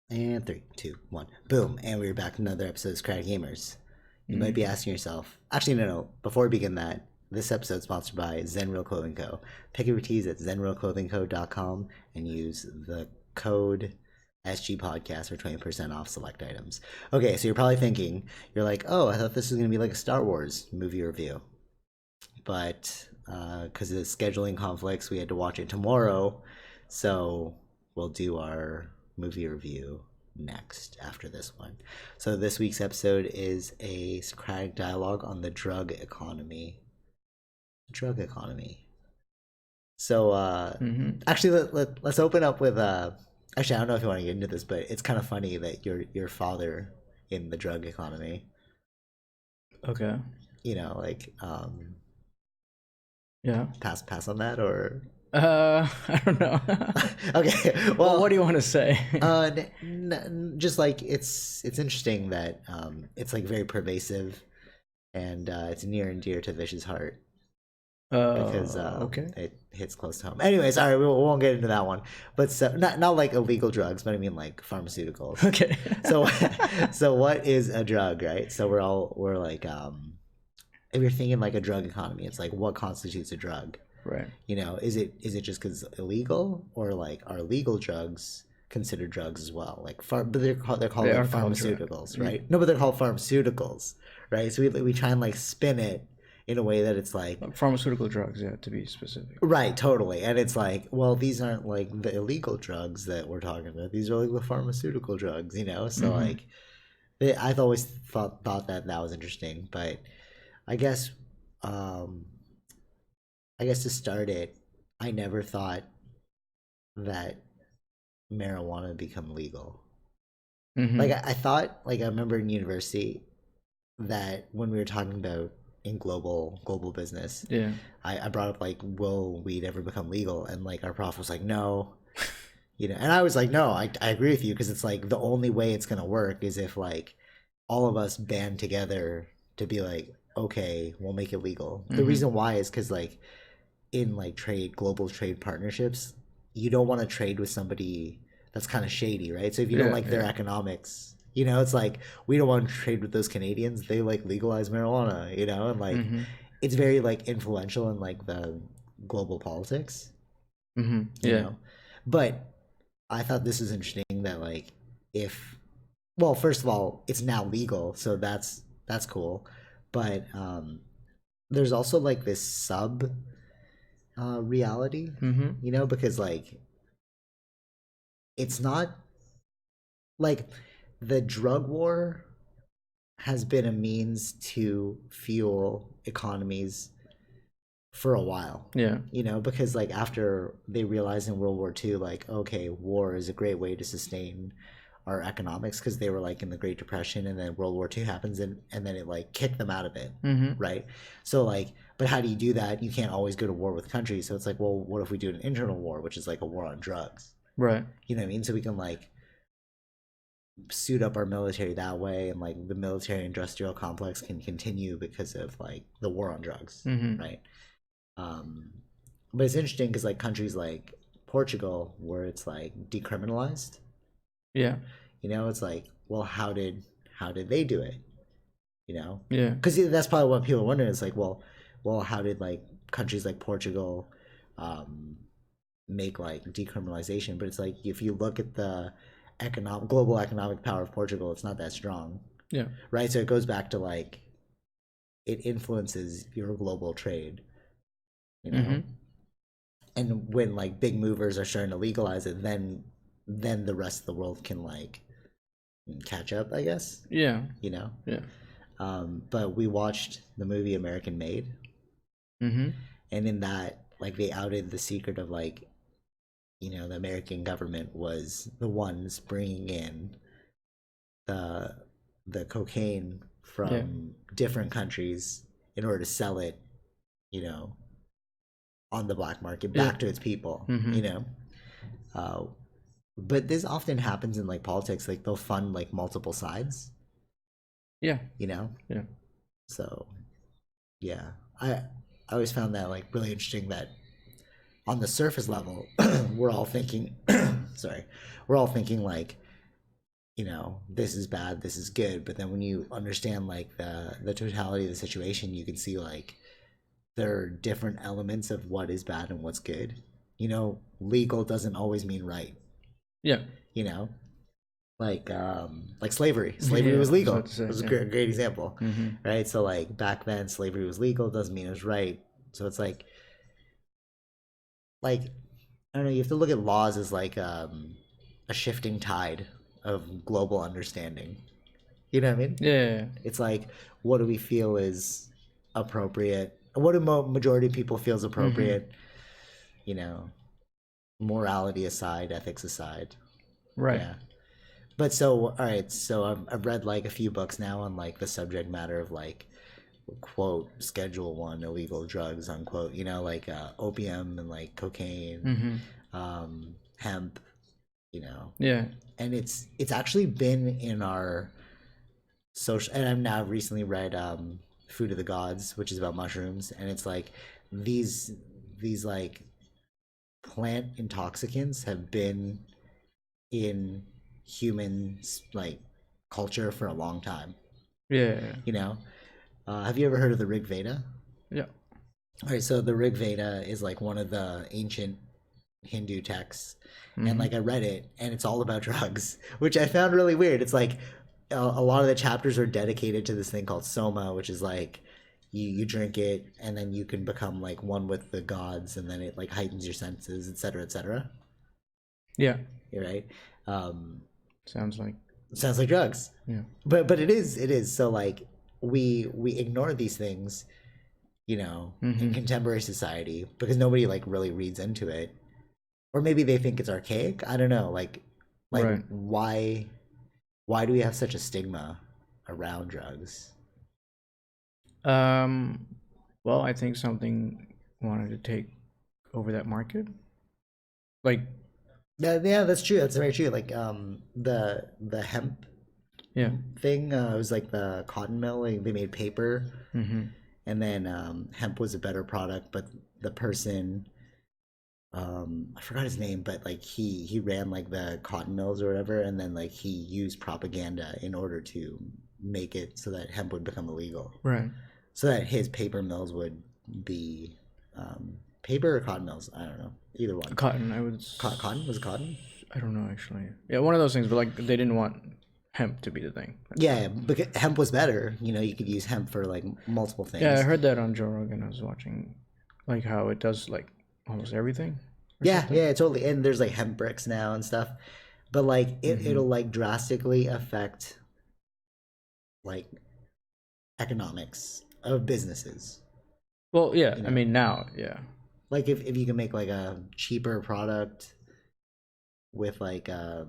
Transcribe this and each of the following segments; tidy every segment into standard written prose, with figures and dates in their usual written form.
And 3, 2, 1, boom. And we're back to another episode of Socratic Gamers. You might be asking yourself, actually, no. Before we begin that, this episode is sponsored by Zenreal Clothing Co. Pick up your tees at zenrealclothingco.com and use the code SG Podcast for 20% off select items. Okay, so you're probably thinking, you're like, oh, I thought this was going to be like a Star Wars movie review. But because of the scheduling conflicts, we had to watch it tomorrow. So we'll do our movie review next after this one. So this week's episode is a Socratic dialogue on the drug economy. So actually, let's open up with actually, I don't know if you want to get into this, but it's kind of funny that your father in the drug economy. Okay. You know, like Yeah. pass on that, or I don't know. okay. Well, what do you want to say? Just like it's interesting that it's like very pervasive, and it's near and dear to Vish's heart because okay. it hits close to home. Anyway, sorry, we won't get into that one. But so not like illegal drugs, but I mean like pharmaceuticals. Okay. So what is a drug, right? So we're like if you're thinking like a drug economy, it's like what constitutes a drug. Right. You know, is it just because it's illegal, or like are legal drugs considered drugs as well? Like, but they're called like pharmaceuticals, right? No, but they're called pharmaceuticals, right? So we try and like spin it in a way that it's like pharmaceutical drugs, yeah, to be specific. Right, totally. And it's like, well, these aren't like the illegal drugs that we're talking about. These are like the pharmaceutical drugs, you know. So like, I've always thought that was interesting, but I guess. To start it, I never thought that marijuana would become legal. Like I thought, like I remember in university that when we were talking about in global business, Yeah. I brought up like, will weed ever become legal? And like our prof was like, no, you know. And I was like, no, I agree with you, because it's like the only way it's gonna work is if like all of us band together to be like, okay, we'll make it legal. The reason why is because like in like global trade partnerships, you don't want to trade with somebody that's kind of shady, right? So if you don't like their economics, you know, it's like, we don't want to trade with those Canadians. They like legalize marijuana, you know, and like it's very like influential in like the global politics, you know. But I thought this was interesting that like well, first of all, it's now legal, so that's cool. But there's also like this sub reality, you know, because like it's not like the drug war has been a means to fuel economies for a while. Yeah. You know, because like after they realized in World War II, like, okay, war is a great way to sustain our economics, because they were like in the Great Depression, and then World War II happens, and then it like kicked them out of it, right? So like, but how do you do that? You can't always go to war with countries. So it's like, well, what if we do an internal war, which is like a war on drugs, right? You know what I mean? So we can like suit up our military that way, and like the military industrial complex can continue because of like the war on drugs, right? But it's interesting because like countries like Portugal, where it's like decriminalized, yeah, you know, it's like, well, how did they do it, you know? Yeah. Because that's probably what people are wondering. It's like, well, how did like countries like Portugal make like decriminalization? But it's like, if you look at the global economic power of Portugal, it's not that strong. Yeah. Right. So it goes back to like, it influences your global trade, you know. And when like big movers are starting to legalize it, then the rest of the world can like catch up, I guess. Yeah. You know. Yeah. But we watched the movie American Made, and in that, like, they outed the secret of like, you know, the American government was the ones bringing in the cocaine from different countries in order to sell it, you know, on the black market back to its people, you know. But this often happens in like politics, like they'll fund like multiple sides, Yeah. you know. Yeah. So yeah, I always found that like really interesting, that on the surface level we're all thinking we're all thinking like, you know, this is bad, this is good. But then when you understand like the totality of the situation, you can see like there are different elements of what is bad and what's good. You know, legal doesn't always mean right. Yeah. You know, like slavery. Slavery Yeah, was I was legal. about to say, It was a yeah. great example, Mm-hmm. right? So like back then, slavery was legal doesn't mean it was right. So it's like I don't know. You have to look at laws as like a shifting tide of global understanding. You know what I mean? Yeah. It's like, what do we feel is appropriate? What do majority of people feel is Mm-hmm. appropriate? You know, morality aside, ethics aside. Right. Yeah. But so, all right. So I've read like a few books now on like the subject matter of like, quote, Schedule One illegal drugs, unquote. You know, like opium and like cocaine, Mm-hmm. hemp. You know, Yeah. and it's actually been in our social. And I've now recently read Food of the Gods, which is about mushrooms, and it's like these these like plant intoxicants have been in humans like culture for a long time. Yeah. You know, have you ever heard of the Rig Veda? Yeah. All right, so the Rig Veda is like one of the ancient Hindu texts, and Mm-hmm. like I read it, and it's all about drugs, which I found really weird. It's like a lot of the chapters are dedicated to this thing called soma, which is like you drink it, and then you can become like one with the gods, and then it like heightens your senses, etc., etc. Yeah. You're right. Um, Sounds like. sounds like drugs, Yeah. but it is. So like we ignore these things, you know, in Mm-hmm. contemporary society because nobody like really reads into it, or maybe they think it's archaic. I don't know. Like Right. why do we have such a stigma around drugs? Um. Well, I think something wanted to take over that market. Like. Yeah, that's true. That's very true. Like the hemp Yeah. thing was like the cotton mill. Like, they made paper, Mm-hmm. and then hemp was a better product. But the person, I forgot his name, but like he ran like the cotton mills or whatever, and then like he used propaganda in order to make it so that hemp would become illegal, Right. so that his paper mills would be paper or cotton mills. I don't know, either one. Cotton. I would. Cotton, was it cotton? I don't know actually. Yeah, one of those things. But like, they didn't want hemp to be the thing. Yeah, because hemp was better. You know, you could use hemp for like multiple Yeah, I things. heard that on Joe Rogan. I was watching, like how it does like almost everything or Yeah, something. yeah, totally. And there's like hemp bricks now and stuff. But like Mm-hmm. it'll like drastically affect like economics of businesses. Well, yeah. You I know, mean now, yeah. like if you can make like a cheaper product with like a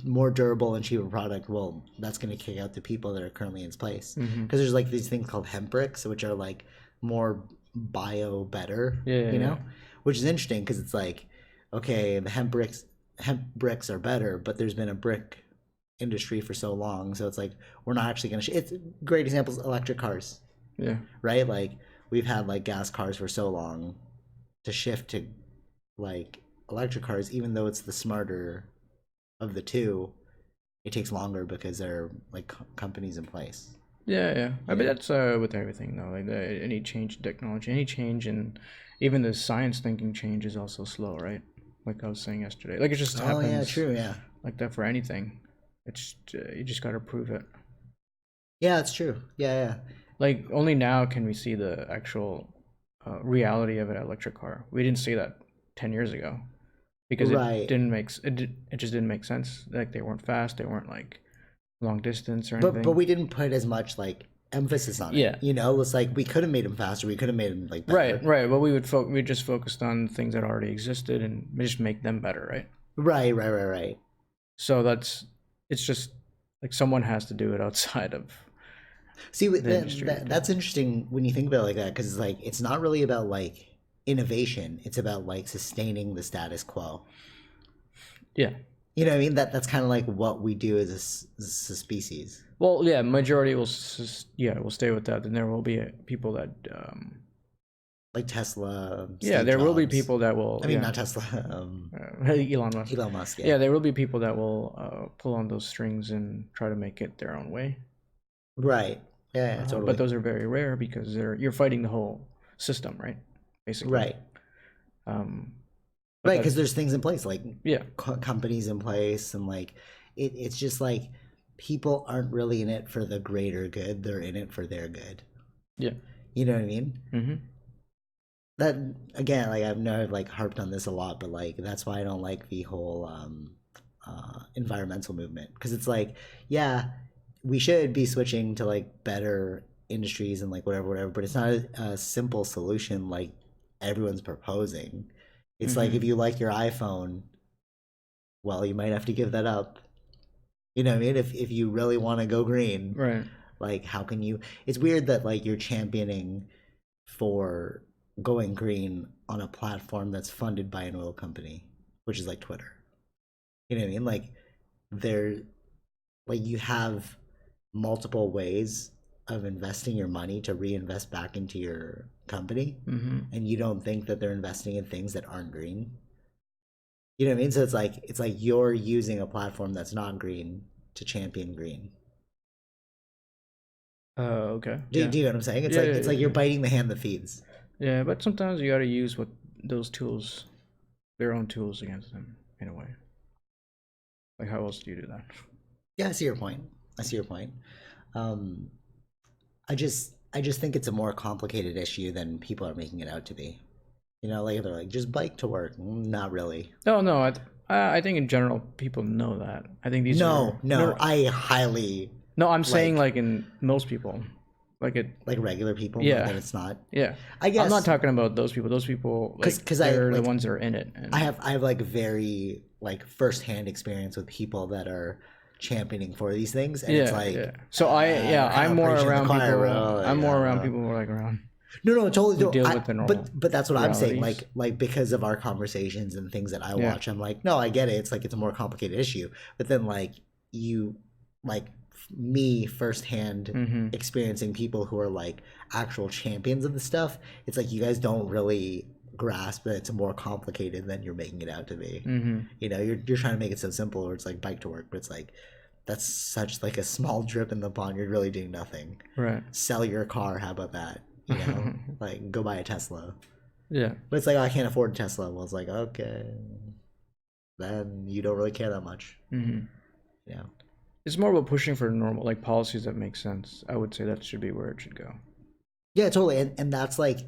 more durable and cheaper product, well, that's going to kick out the people that are currently in its place. Mm-hmm. Because there's like these things called hemp bricks, which are like more bio better, Yeah, you yeah, know, which is interesting because it's like, okay, the hemp bricks are better, but there's been a brick industry for so long, so it's like we're not actually going to. It's great examples: electric cars, yeah. right? Like we've had like gas cars for so long to shift to like electric cars, even though it's the smarter of the two, it takes longer because there are like companies in place. Yeah, yeah. I mean Yeah. that's with everything though. Like any change in technology, any change in even the science thinking change is also slow, right? Like I was saying yesterday. Like it just Oh yeah, happens true. Yeah. like that for anything. It's you just gotta prove it. Yeah, it's true. Yeah, yeah. Like only now can we see the actual reality of an electric car. We didn't see that 10 years ago because it Right. didn't make it just didn't make sense. Like they weren't fast. They weren't like long distance or But anything. we didn't put as much like emphasis on it. Yeah. You know, it's like we could have made them faster. We could have made them like Right, better. right. Well, we just focused on things that already existed and we just make them better, right? Right. So it's just like someone has to do it outside of See, the industry, I think. that's interesting when you think about it like that, because it's like it's not really about like innovation. It's about like sustaining the status quo. Yeah. You know what I mean? That's kind of like what we do as as a species. Well, yeah, majority will yeah will stay with that. Then there will be people that like Tesla, Yeah, Steve there will be Jobs. people that will. I mean, Yeah, not Tesla. Elon Musk. Elon Musk. Yeah, there will be people that will pull on those strings and try to make it their own way. Right. Yeah, totally. But those are very rare because you're fighting the whole system, right? Basically. Right. Right, because there's things in place, like yeah, companies in place, and like it's just like people aren't really in it for the greater good; they're in it for their good. Yeah, you know what I mean. Mm-hmm. That again, like I've know I've like harped on this a lot, but like that's why I don't like the whole environmental movement, because it's like, yeah, we should be switching to like better industries and like whatever, but it's not a simple solution like everyone's proposing. It's like if you like your iPhone, well, you might have to give that up. You know what I mean? If you really want to go green, right? Like, how can you? It's weird that like you're championing for going green on a platform that's funded by an oil company, which is like Twitter. You know what I mean? Like, there, like you have multiple ways of investing your money to reinvest back into your company, and you don't think that they're investing in things that aren't green. You know what I mean? So it's like you're using a platform that's not green to champion green. Okay. Do you know what I'm saying? It's like you're biting the hand that feeds. Yeah, but sometimes you got to use what those tools, their own tools, against them in a way. Like, how else do you do that? Yeah, I see your point. I just think it's a more complicated issue than people are making it out to be. You know, like they're like, just bike to work. Not really. No. I think in general people know that. I think these no, I highly. No, I'm saying like in most people, like regular people. Yeah, that it's not. Yeah, I guess I'm not talking about those people. Those people, because they're the ones that are in it. And I have like very like firsthand experience with people that are championing for these things, and it's like So I'm more around people. I'm more around people who are like around. No, totally. Deal with the normal but that's what realities. I'm saying. Like because of our conversations and things that I watch, I'm like, no, I get it. It's like it's a more complicated issue. But then like you, like me firsthand experiencing people who are like actual champions of the stuff. It's like you guys don't really grasp that it's more complicated than you're making it out to be. You know, you're trying to make it so simple, where it's like bike to work, but it's like that's such like a small drip in the pond. You're really doing nothing. Right. Sell your car. How about that? You know, like go buy a Tesla. Yeah. But it's like, oh, I can't afford a Tesla. Well, it's like, okay, then you don't really care that much. Yeah. It's more about pushing for normal, like policies that make sense. I would say that should be where it should go. Yeah, totally. And that's like,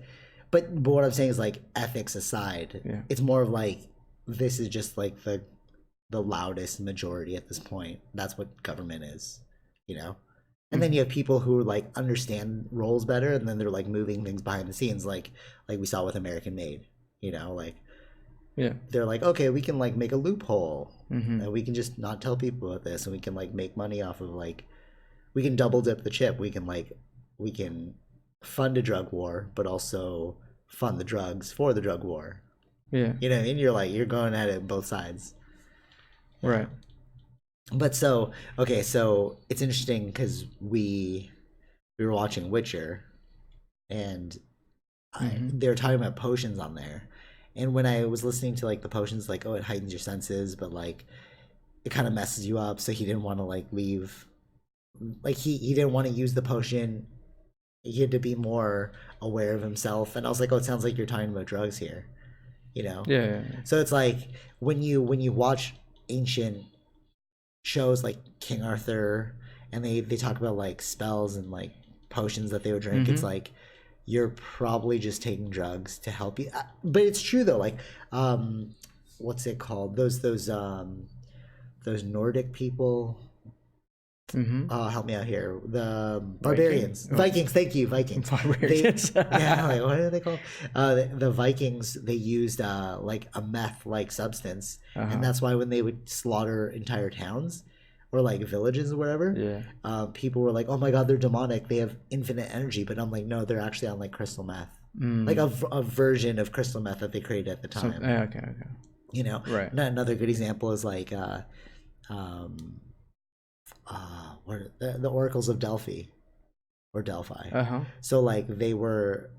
but what I'm saying is like ethics aside, it's more of like, this is just like the loudest majority at this point. That's what government is, you know? And then you have people who like understand roles better, and then they're like moving things behind the scenes, like we saw with American Made. You know, like they're like, okay, we can like make a loophole, and we can just not tell people about this, and we can like make money off of like, we can double dip the chip. We can fund a drug war, but also fund the drugs for the drug war. Yeah, you know what I mean? You're like you're going at it both sides, right? But so it's interesting because we were watching Witcher, and they were talking about potions on there, and when I was listening to like the potions, like, oh, it heightens your senses, but like it kind of messes you up, so he didn't want to like leave, like he didn't want to use the potion. He had to be more aware of himself, and I was like, oh, it sounds like you're talking about drugs here, you know? Yeah. So it's like when you watch ancient shows like King Arthur, and they talk about like spells and like potions that they would drink, it's like you're probably just taking drugs to help you, but it's true though, like what's it called, those Nordic people, help me out here, the barbarians, Vikings. Thank you, Vikings. Barbarians. Yeah, like, what are they called? The Vikings, they used like a meth like substance, and that's why when they would slaughter entire towns or like villages or whatever, people were like, oh my god, they're demonic, they have infinite energy. But I'm like, no, they're actually on like crystal meth, like a version of crystal meth that they created at the time. Okay. You know, right? Another good example is like what the oracles of Delphi or Delphi. So like they were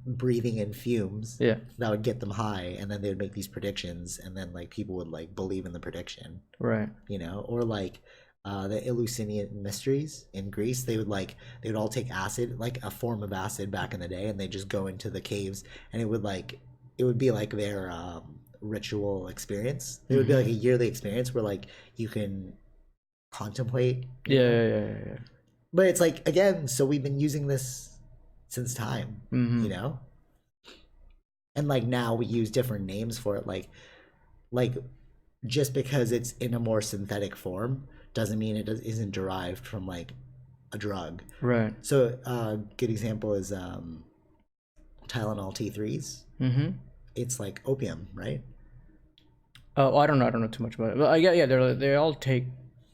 breathing in fumes Yeah. that would get them high, and then they would make these predictions, and then like people would like believe in the prediction, Right. or like the Eleusinian mysteries in Greece, they would all take acid, like a form of acid back in the day, and they just go into the caves, and it would be like their ritual experience. It would be like a yearly experience where like you can contemplate. Yeah. But it's like, again, so we've been using this since time, and like now we use different names for it, like just because it's in a more synthetic form doesn't mean isn't derived from like a drug. Right. So good example is Tylenol T3s. It's like opium, right? Oh, I don't know too much about it. But yeah, they all take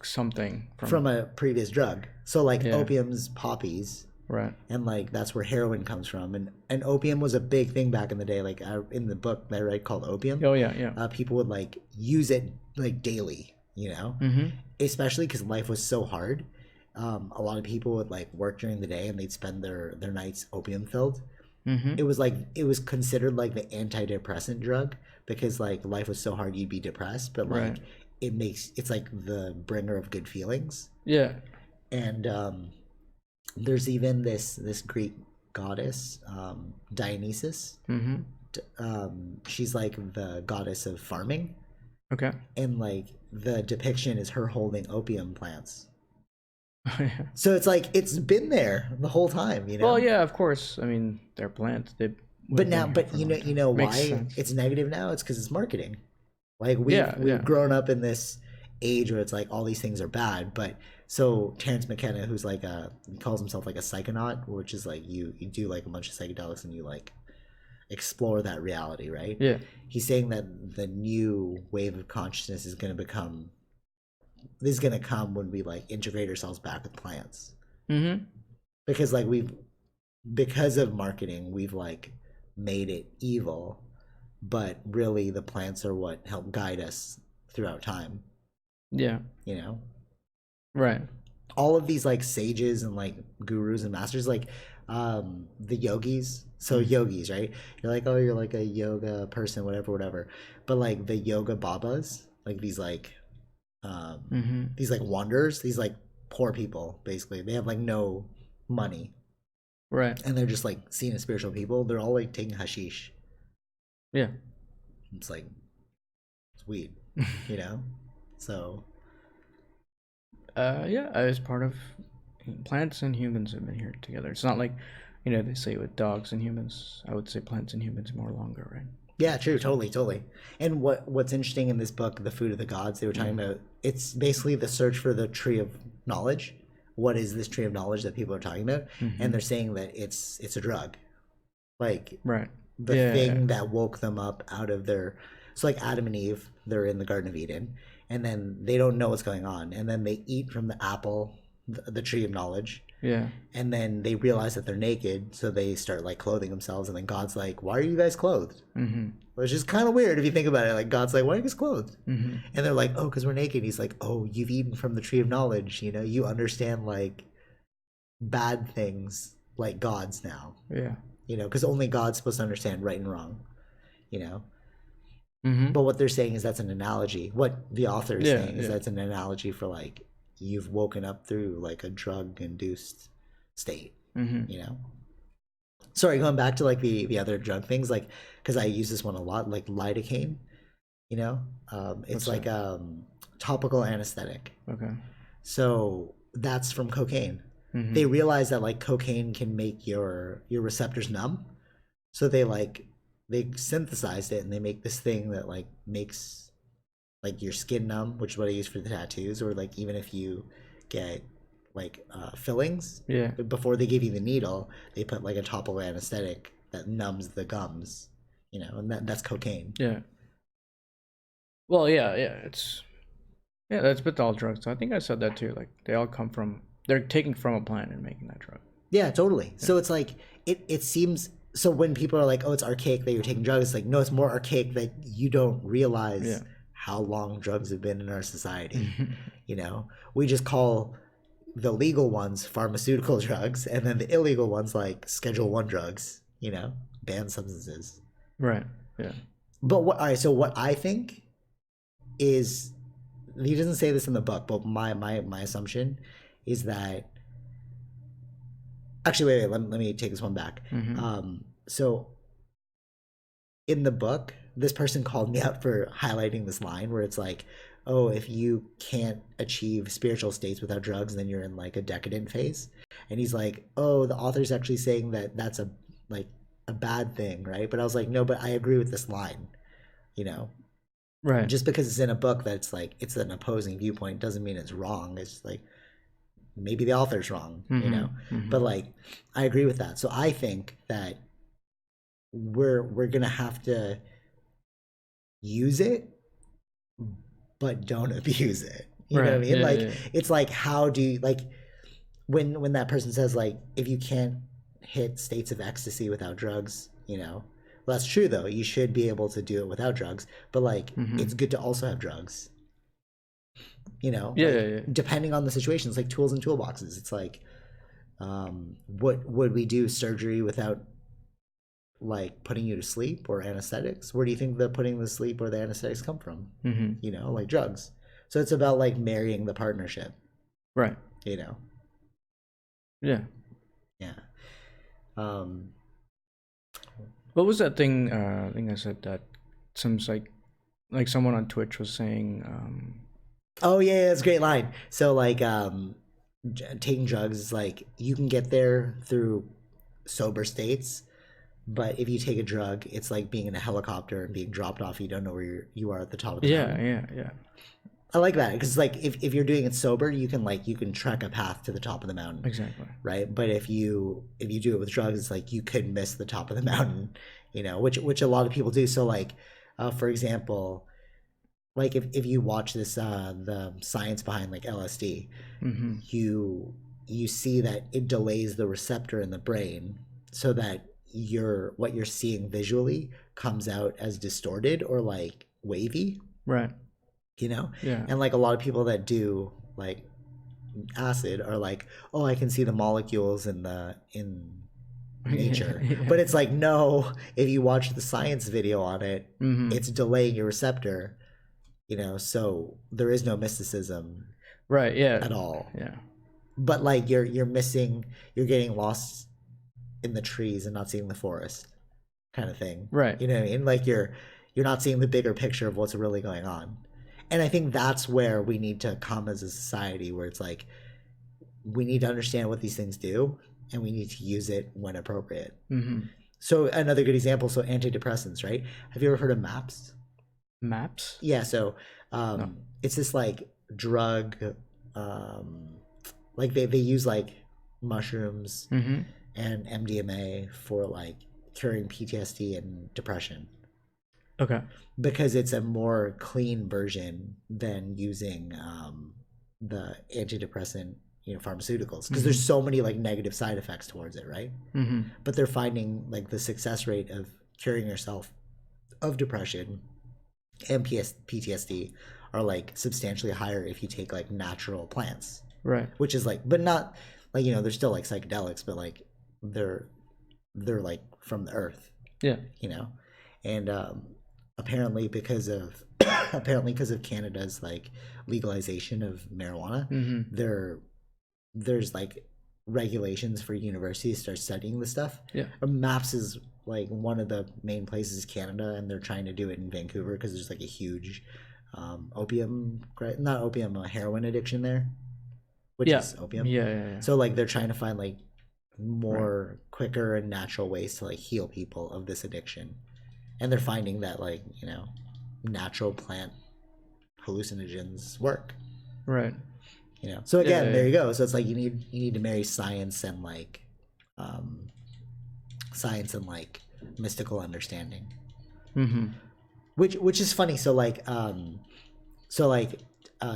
something from a previous drug. So like Yeah. opium's poppies, right. and like that's where heroin comes from, and opium was a big thing back in the day. Like in the book that I read called Opium, Oh yeah. people would like use it like daily, especially because life was so hard. A lot of people would like work during the day and they'd spend their nights opium filled. It was considered like the antidepressant drug because like life was so hard you'd be depressed, but like Right. it's like the bringer of good feelings. Yeah. And there's even this Greek goddess, Dionysus. She's like the goddess of farming, Okay. and like the depiction is her holding opium plants. Yeah. So it's like it's been there the whole time, Well, yeah, of course. I mean, they're plants. But now, you know Makes why sense. it's negative now? It's because it's marketing. Like we've grown up in this age where it's like all these things are bad. But so Terrence McKenna, who's like he calls himself like a psychonaut, which is like you do like a bunch of psychedelics and you like explore that reality, right? Yeah. He's saying that the new wave of consciousness is going to come when we like integrate ourselves back with plants. Because like because of marketing, we've like made it evil, but really the plants are what help guide us throughout time. Yeah. Right. All of these like sages and like gurus and masters, like the yogis. So yogis, right? You're like, oh, you're like a yoga person, whatever. But like the yoga babas, like these like wanderers, these like poor people, basically. They have like no money. Right. And they're just like seen as spiritual people. They're all like taking hashish. Yeah. It's like it's weed, So yeah, as part of plants and humans have been here together. It's not like, they say with dogs and humans. I would say plants and humans more longer, right? yeah, true, totally. And what's interesting in this book, The Food of the Gods, they were talking about, it's basically the search for the tree of knowledge. What is this tree of knowledge that people are talking about? And they're saying that it's a drug, like right. the thing that woke them up out of their. So like Adam and Eve, they're in the Garden of Eden, and then they don't know what's going on, and then they eat from the apple, the tree of knowledge. Yeah. And then they realize that they're naked, so they start like clothing themselves, and then God's like, "Why are you guys clothed?" Which is kind of weird if you think about it. Like God's like, "Why are you guys clothed?" And they're like, "Oh, because we're naked." He's like, "Oh, you've eaten from the tree of knowledge. You understand like bad things like gods now. Yeah. Because only God's supposed to understand right and wrong. But what they're saying is that's an analogy. What the author is saying is that's an analogy for like you've woken up through like a drug-induced state. Sorry, going back to like the other drug things, like because I use this one a lot, like lidocaine. It's like topical anesthetic. Okay. So that's from cocaine. They realize that like cocaine can make your receptors numb, so they synthesized it and they make this thing that like makes like your skin numb, which is what I use for the tattoos, or like even if you get like fillings, before they give you the needle, they put like a topical anesthetic that numbs the gums, and that's cocaine. Yeah. Well, that's with all drugs. I think I said that too. Like they're taking from a plant and making that drug. Yeah, totally. So it's like it seems. So when people are like, "Oh, it's archaic that you're taking drugs," it's like, no, it's more archaic that you don't realize how long drugs have been in our society. We just call the legal ones pharmaceutical drugs, and then the illegal ones like Schedule 1 drugs. banned substances. Right. Yeah. But what? All right. So what I think is, he doesn't say this in the book, but my assumption is that, actually, wait, let me take this one back. So in the book, this person called me out for highlighting this line where it's like, oh, if you can't achieve spiritual states without drugs, then you're in like a decadent phase. And he's like, oh, the author's actually saying that that's a bad thing, right? But I was like, no, but I agree with this line, you know. Right. Just because it's in a book that's like, it's an opposing viewpoint doesn't mean it's wrong. It's like, maybe the author's wrong, you know. But like, I agree with that. So I think that we're gonna have to use it, but don't abuse it. You know what I mean? Yeah, like, yeah. it's like, how do you, like, when that person says like, if you can't hit states of ecstasy without drugs, you know, well, that's true though. You should be able to do it without drugs, but like, it's good to also have drugs. You know, Yeah, like, yeah. depending on the situation, it's like tools and toolboxes. It's like, would we do surgery without like putting you to sleep or anesthetics? Where do you think the putting to sleep or the anesthetics come from? You know, like drugs. So it's about like marrying the partnership. Right. You know. Yeah. Yeah. What was that thing? I think I said that some like someone on Twitch was saying. Oh yeah, that's a great line. So like, taking drugs is like, you can get there through sober states, but if you take a drug, it's like being in a helicopter and being dropped off. You don't know where you are at the top of the mountain. Yeah. I like that because like, if you're doing it sober, you can trek a path to the top of the mountain. Exactly. Right. But if you do it with drugs, it's like you could miss the top of the mountain. You know, which a lot of people do. So like, for example, like if you watch this, the science behind like LSD, you see that it delays the receptor in the brain so that what you're seeing visually comes out as distorted or like wavy. Right. You know? Yeah. And like a lot of people that do like acid are like, oh, I can see the molecules in nature. Yeah. But it's like, no, if you watch the science video on it, it's delaying your receptor, you know, so there is no mysticism Right. Yeah. at all. Yeah. But like, you're getting lost in the trees and not seeing the forest kind of thing. Right. You know what I mean? Like, you're not seeing the bigger picture of what's really going on. And I think that's where we need to come as a society, where it's like, we need to understand what these things do and we need to use it when appropriate. So another good example, so antidepressants, right? Have you ever heard of MAPS? Maps? Yeah, so No. it's this like drug, like they use like mushrooms and MDMA for like curing PTSD and depression. Okay. Because it's a more clean version than using the antidepressant, you know, pharmaceuticals, because there's so many like negative side effects towards it, right? But they're finding like the success rate of curing yourself of depression and PTSD are like substantially higher if you take like natural plants, Right. which is like, but not like, you know, they're still like psychedelics, but like they're like from the earth. Yeah. You know, and apparently because of Canada's like legalization of marijuana, there's like regulations for universities to start studying this stuff. Yeah. MAPS is like one of the main places in Canada, and they're trying to do it in Vancouver because there's like a huge heroin addiction there, which is opium. Yeah. So like they're trying to find like more quicker and natural ways to like heal people of this addiction, and they're finding that like, you know, natural plant hallucinogens work. Right. You know, so again, there you go. So it's like you need to marry science and like mystical understanding. Which is funny. So like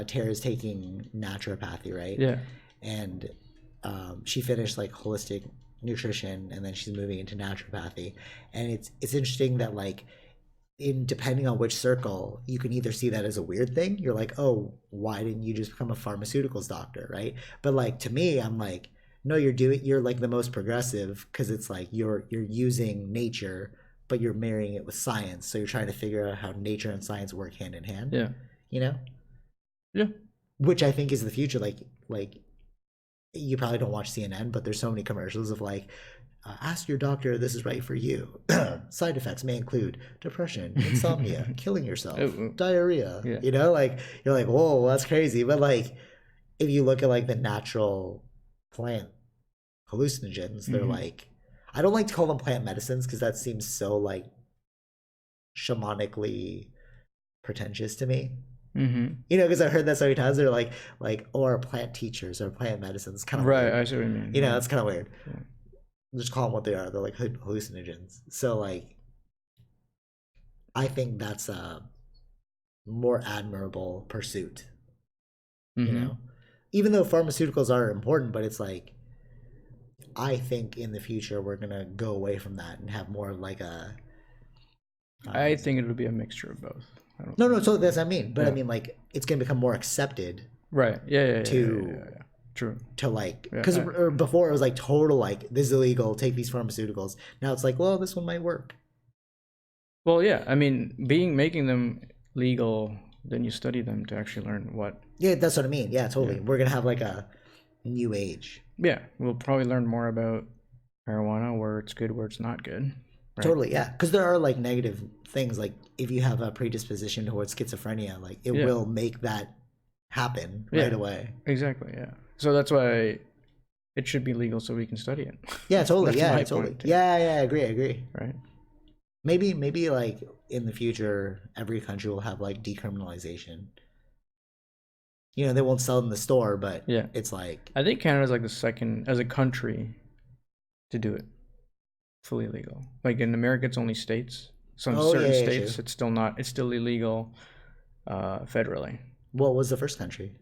Tara's taking naturopathy, right? Yeah. And she finished like holistic nutrition, and then she's moving into naturopathy. And it's interesting that like, depending on which circle, you can either see that as a weird thing. You're like, oh, why didn't you just become a pharmaceuticals doctor, right? But like, to me, I'm like, no, you're like the most progressive because it's like you're using nature, but you're marrying it with science. So you're trying to figure out how nature and science work hand in hand. Yeah. You know? Yeah. Which I think is the future. Like you probably don't watch CNN, but there's so many commercials of like, ask your doctor this is right for you. Side effects may include depression, insomnia, killing yourself, diarrhea. Yeah. You know, like you're like, whoa, that's crazy. But like, if you look at like the natural plant hallucinogens, they're like, I don't like to call them plant medicines because that seems so like shamanically pretentious to me. You know, because I've heard that so many times. They're like, or plant teachers or plant medicines, kind of right. weird. I see what you mean. You know, it's kind of weird. Yeah. Just call them what they are. They're like hallucinogens. So like, I think that's a more admirable pursuit. You know, even though pharmaceuticals are important, but it's like, I think in the future we're gonna go away from that and have more of like a. I think it'll be a mixture of both. No. So that's what I mean, but I mean like it's gonna become more accepted. Right. Yeah. To true. To like, because before it was like total like this is illegal. Take these pharmaceuticals. Now it's like, well, this one might work. Well, yeah. I mean, making them legal, then you study them to actually learn what. Yeah, that's what I mean. Yeah, totally. Yeah. We're gonna have like a new age. Yeah, we'll probably learn more about marijuana, where it's good, where it's not good. Right? Totally, yeah. Because there are like negative things. Like if you have a predisposition towards schizophrenia, like it will make that happen right away. Exactly. Yeah. So that's why it should be legal, so we can study it. Yeah, totally. Yeah, totally. Yeah, I agree. Right. Maybe like in the future, every country will have like decriminalization. You know, they won't sell it in the store, but it's like... I think Canada's like the second, as a country, to do it. Fully legal. Like in America, it's only states. So in certain states, it's still not... It's still illegal federally. What was the first country?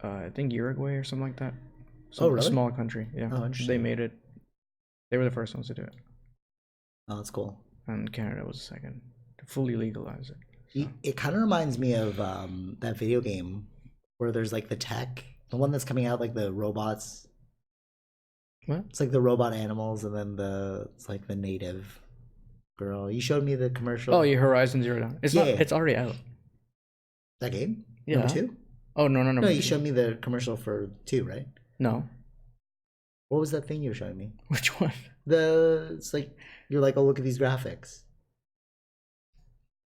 I think Uruguay or something like that. Really? A small country, yeah. Oh, interesting. They made it... They were the first ones to do it. Oh, that's cool. And Canada was the second to fully legalize it. So. It kind of reminds me of that video game where there's like the tech, the one that's coming out, like the robots. What? It's like the robot animals, and then it's like the native girl. You showed me the commercial. Oh, yeah, Horizon Zero Dawn. It's not. It's already out. That game? Yeah. Number 2? Oh no! No, you showed me the commercial for 2, right? No. What was that thing you were showing me? Which one? It's like you're like, oh, look at these graphics.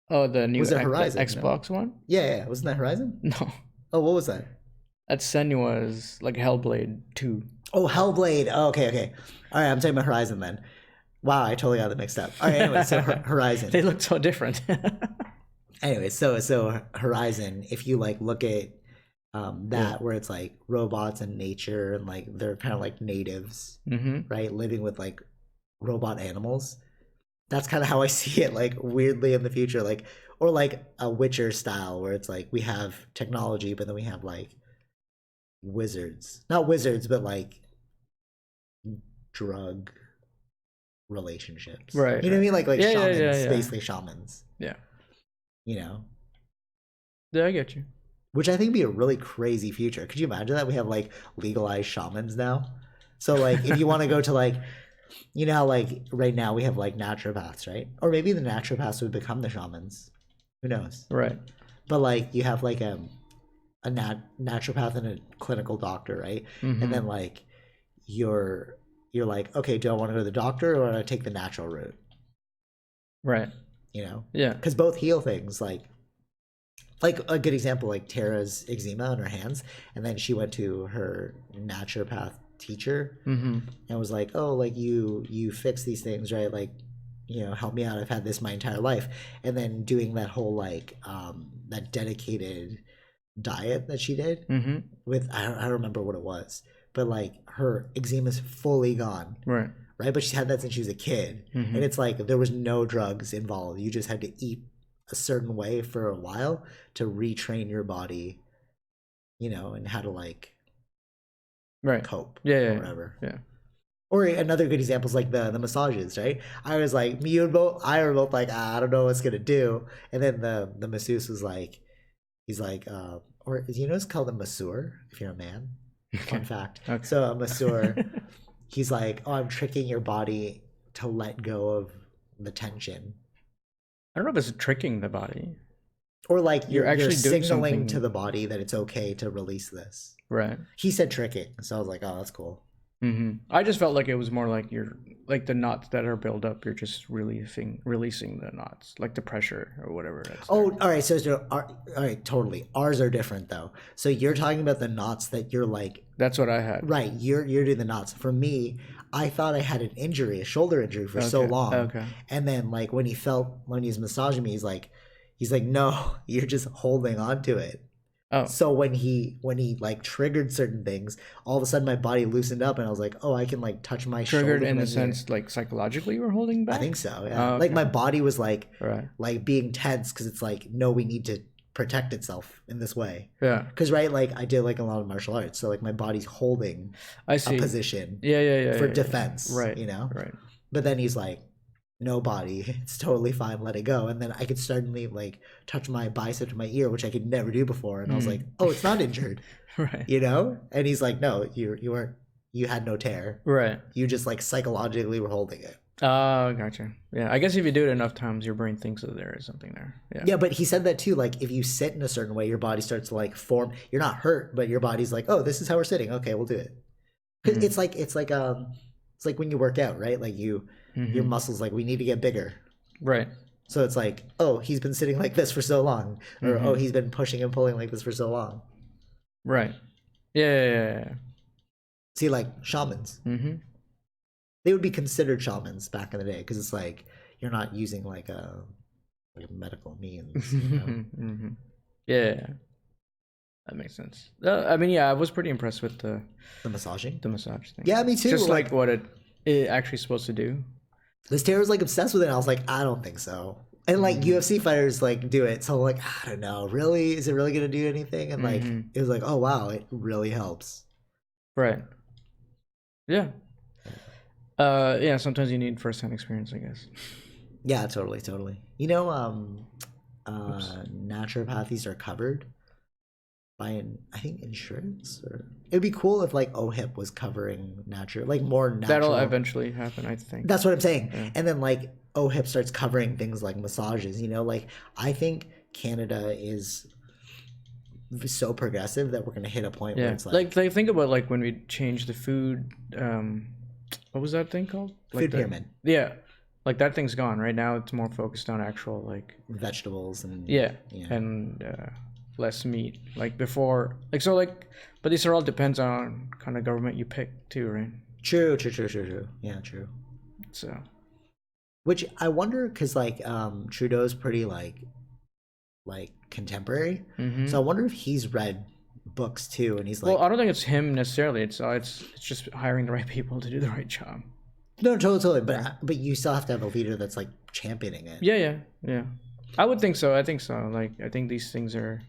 Oh, the new Horizon, Xbox one? Yeah. Wasn't that Horizon? No. Oh, what was that? That Senua's like Hellblade 2. Oh, Hellblade. Oh, okay. All right, I'm talking about Horizon then. Wow, I totally got that mixed up. All right, anyway, so Horizon. They look so different. Anyway, so Horizon, if you like look at where it's like robots and nature and like they're kind of like natives, right? Living with like robot animals. That's kind of how I see it, like weirdly in the future, like, or like a Witcher style where it's like we have technology, but then we have like wizards, not wizards, but like drug relationships, right? You know what I mean? Like shamans, yeah. basically shamans. Yeah. You know. Yeah, I get you. Which I think would be a really crazy future. Could you imagine that we have like legalized shamans now? So like, if you want to go to like. You know how like right now we have like naturopaths, right? Or maybe the naturopaths would become the shamans. Who knows? Right. But like you have like a naturopath and a clinical doctor, right? And then like you're like, okay, do I want to go to the doctor or do I take the natural route? Right. You know? Yeah. Because both heal things. Like a good example, like Tara's eczema on her hands, and then she went to her naturopath teacher and was like, oh, like you fix these things, right? Like, you know, help me out, I've had this my entire life. And then doing that whole like that dedicated diet that she did with I don't remember what it was, but like her eczema is fully gone, right? But she had that since she was a kid, and it's like there was no drugs involved. You just had to eat a certain way for a while to retrain your body, you know, and how to like cope, or whatever. Yeah. Or another good example is like the massages, right? I was like, I were both like, I don't know what's gonna do, and then the masseuse was like, he's like, or you know, it's called a masseur if you're a man. Fun fact. Okay. So a masseur, he's like, oh, I'm tricking your body to let go of the tension. I don't know if it's tricking the body. Or like You're you're actually doing signaling something. to the body that it's okay to release this. Right. He said tricking, so I was like, oh, that's cool. I just felt like it was more like you're like the knots that are built up. You're just releasing the knots, like the pressure or whatever. Oh, all right. So all right, totally. Ours are different though. So you're talking about the knots that you're like. That's what I had. Right. You're doing the knots. For me, I thought I had an injury, a shoulder injury for so long. Okay. And then like when he was massaging me, he's like, no, you're just holding on to it. Oh. So when he like triggered certain things, all of a sudden my body loosened up, and I was like, oh, I can like touch my triggered shoulder in the sense like psychologically we're holding back. I think so. Yeah. Oh, okay. Like my body was like right. like being tense because it's like, no, we need to protect itself in this way. Yeah. Because right, like I did like a lot of martial arts, so like my body's holding a position. Yeah. For defense. Right. You know. Right. But then he's like, no, body, it's totally fine, let it go. And then I could suddenly like touch my bicep to my ear, which I could never do before, and I was like, oh, it's not injured. Right. You know. And he's like, no, you weren't, you had no tear. Right. You just like psychologically were holding it. Oh, gotcha. Yeah, I guess if you do it enough times, your brain thinks that there is something there. Yeah, but he said that too. Like if you sit in a certain way, your body starts to like form. You're not hurt, but your body's like, oh, this is how we're sitting. Okay, we'll do it. Because it's like when you work out, right? Like your muscles like, we need to get bigger. Right. So it's like, oh, he's been sitting like this for so long, or oh, he's been pushing and pulling like this for so long. Right. Yeah. See, like shamans, they would be considered shamans back in the day because it's like you're not using like a medical means. You know? Yeah, that makes sense. I mean, yeah, I was pretty impressed with the massaging, the massage thing. Yeah, me too. Just like what it actually supposed to do. This Tara was like obsessed with it. And I was like, I don't think so. And like UFC fighters like do it, so like I don't know. Really, is it really gonna do anything? And like it was like, oh wow, it really helps. Right. Yeah. Yeah. Sometimes you need first-hand experience, I guess. Yeah, totally. You know, naturopathies are covered by I think insurance, or it'd be cool if like OHIP was covering more natural. That'll eventually happen, I think. That's what I'm saying. Yeah. And then like OHIP starts covering things like massages. You know, like I think Canada is so progressive that we're gonna hit a point where it's like think about like when we changed the food. What was that thing called? Food pyramid. Yeah. Like that thing's gone. Right now it's more focused on actual like vegetables and and less meat. Like before, like so like, but these are all depends on kind of government you pick too, right? True. Yeah, true. So, which I wonder, because like Trudeau's pretty like contemporary, so I wonder if he's read books too, and he's like, well, I don't think it's him necessarily. It's just hiring the right people to do the right job. No, totally. But you still have to have a leader that's like championing it. Yeah. I would think so. I think so. Like I think these things are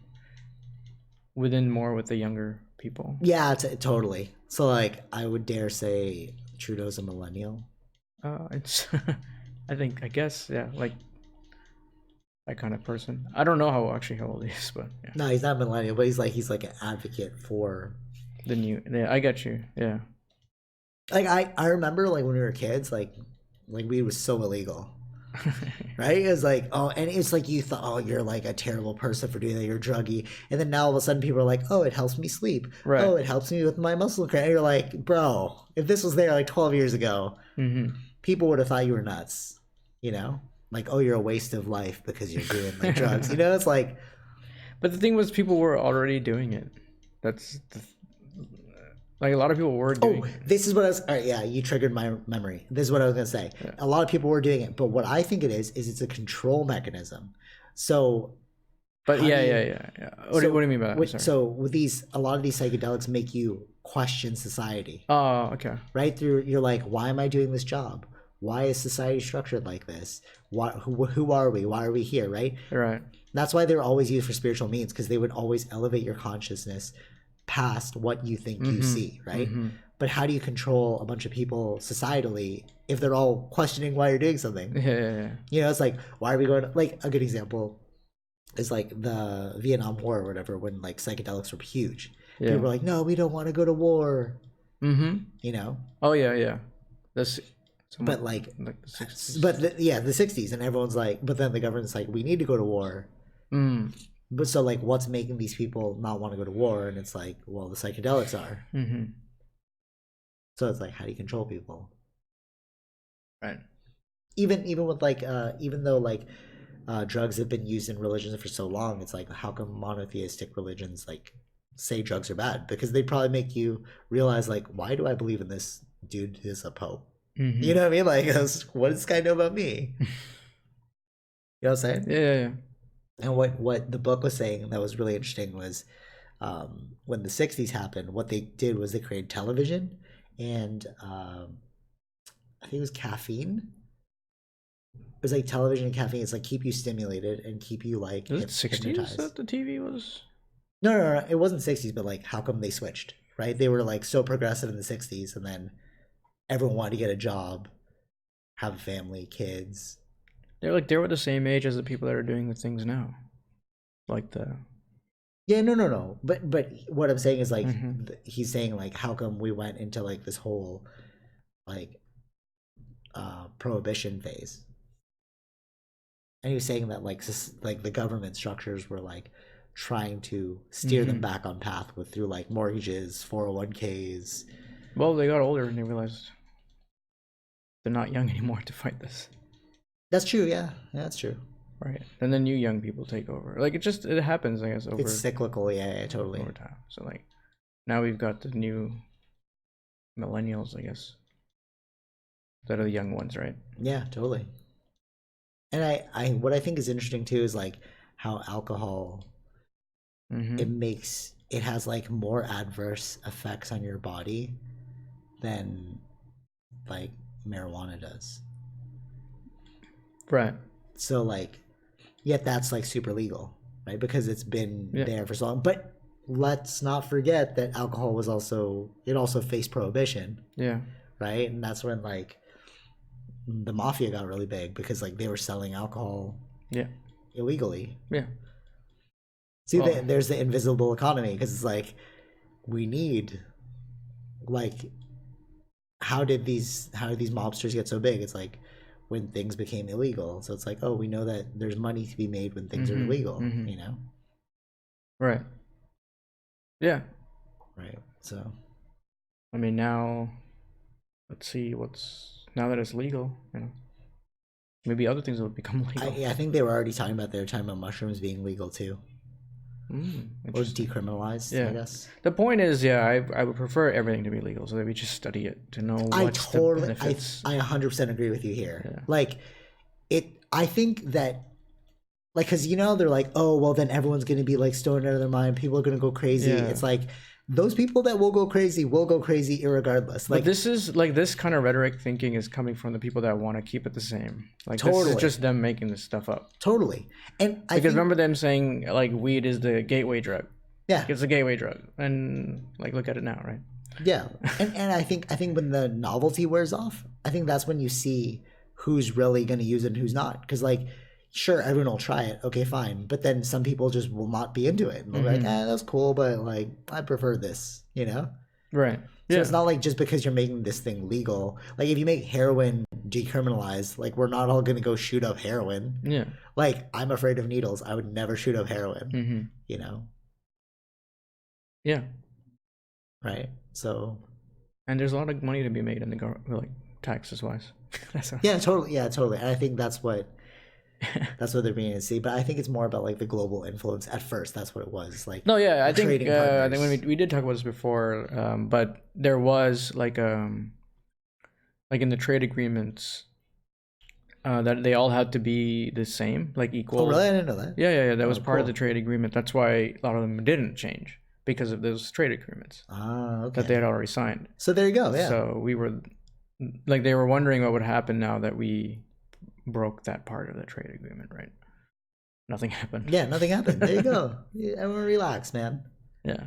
within more with the younger people. Yeah, totally. So like I would dare say Trudeau's a millennial. It's I guess like that kind of person. I don't know how old he is, but yeah. No, he's not millennial, but he's like an advocate for the new. Yeah, I get you. Yeah. Like I remember like when we were kids, like weed was so illegal. Right? It was like, oh, and it's like you thought, oh, you're like a terrible person for doing that, you're druggy. And then now all of a sudden people are like, oh, it helps me sleep. Right. Oh, it helps me with my muscle cramp. And you're like, bro, if this was there like 12 years ago, people would have thought you were nuts. You know? Like, oh, you're a waste of life because you're doing like drugs. You know, it's like. But the thing was, people were already doing it. That's like a lot of people were doing it. This is what I was. All right, yeah, you triggered my memory. This is what I was gonna say. Yeah. A lot of people were doing it, but what I think it is it's a control mechanism. So. But yeah. What do you mean by that? So with a lot of these psychedelics make you question society. Oh, okay. Right through, you're like, why am I doing this job? Why is society structured like this? Who are we? Why are we here? Right. That's why they were always used for spiritual means, because they would always elevate your consciousness past what you think you see, right? But how do you control a bunch of people societally if they're all questioning why you're doing something? Yeah. You know, it's like, why are we going? Like a good example is like the Vietnam War or whatever, when like psychedelics were huge, Yeah. People were like, no, we don't want to go to war. Mm-hmm. You know? Oh yeah, yeah. That's but like the 60s. But the 60s, and everyone's like, but then the government's like, we need to go to war. But so like, what's making these people not want to go to war? And it's like, well, the psychedelics are. So it's like, how do you control people? Right. Even with like, even though like drugs have been used in religions for so long, it's like, how come monotheistic religions like say drugs are bad? Because they probably make you realize like, why do I believe in this dude who's a pope? You know what I mean? Like, what does this guy know about me? You know what I'm saying? Yeah. And what the book was saying that was really interesting was when the 60s happened, what they did was they created television and I think it was caffeine. It was like television and caffeine. It's like keep you stimulated and keep you like hypnotized. That the TV was? No. It wasn't 60s, but like how come they switched, right? They were like so progressive in the 60s and then everyone wanted to get a job, have a family, kids. They were the same age as the people that are doing the things now, like the. Yeah, no. But what I'm saying is like he's saying like how come we went into like this whole like prohibition phase, and he was saying that like the government structures were like trying to steer them back on path with through like mortgages, 401ks. Well, they got older and they realized they're not young anymore to fight this. That's true. Yeah, that's true. Right, and then new young people take over. Like it happens, I guess. It's cyclical. Yeah, totally. Over time. So like, now we've got the new millennials, I guess, that are the young ones, right? Yeah, totally. And I what I think is interesting too is like how alcohol it has like more adverse effects on your body than like marijuana does. Right. So like, yet that's like super legal, right? Because it's been there for so long. But let's not forget that alcohol was also faced prohibition. Yeah. Right, and that's when like the mafia got really big because like they were selling alcohol. Yeah. Illegally. Yeah. See, there's the invisible economy because it's like we need like how did these mobsters get so big? It's like when things became illegal. So it's like, oh, we know that there's money to be made when things are illegal, you know? Right. Yeah. Right. So I mean now let's see now that it's legal, you know. Maybe other things will become legal. I think they were already talking about mushrooms being legal too. Or decriminalized, I guess. The point is, I would prefer everything to be legal so that we just study it to know what's the benefits. I 100% agree with you here. Yeah. Like, I think that, like, because, you know, they're like, oh, well, then everyone's going to be, like, stoned out of their mind. People are going to go crazy. Yeah. It's like, those people that will go crazy irregardless. Like, but this is, like, this kind of rhetoric thinking is coming from the people that want to keep it the same. Like, this is just them making this stuff up. Totally. And remember them saying, like, weed is the gateway drug. Yeah. It's a gateway drug. And, like, look at it now, right? Yeah. and I think when the novelty wears off, I think that's when you see who's really going to use it and who's not. Because, like, sure, everyone will try it. Okay, fine. But then some people just will not be into it. And they'll be like, that's cool, but, like, I prefer this, you know? Right. So it's not like just because you're making this thing legal. Like, if you make heroin decriminalized, like, we're not all going to go shoot up heroin. Yeah. Like, I'm afraid of needles. I would never shoot up heroin, you know? Yeah. Right. So. And there's a lot of money to be made in the government, like, taxes wise. Yeah, totally. And I think that's what they're being to see. But I think it's more about like the global influence. At first, that's what it was. Like, no, yeah, I think when we did talk about this before, but there was like in the trade agreements that they all had to be the same, like equal. Oh, really? I didn't know that. Yeah. That was part of the trade agreement. That's why a lot of them didn't change because of those trade agreements that they had already signed. So there you go. Yeah. So we were like, they were wondering what would happen now that we broke that part of the trade agreement, right? Nothing happened. Yeah, nothing happened. There you go. Everyone relax, man. Yeah.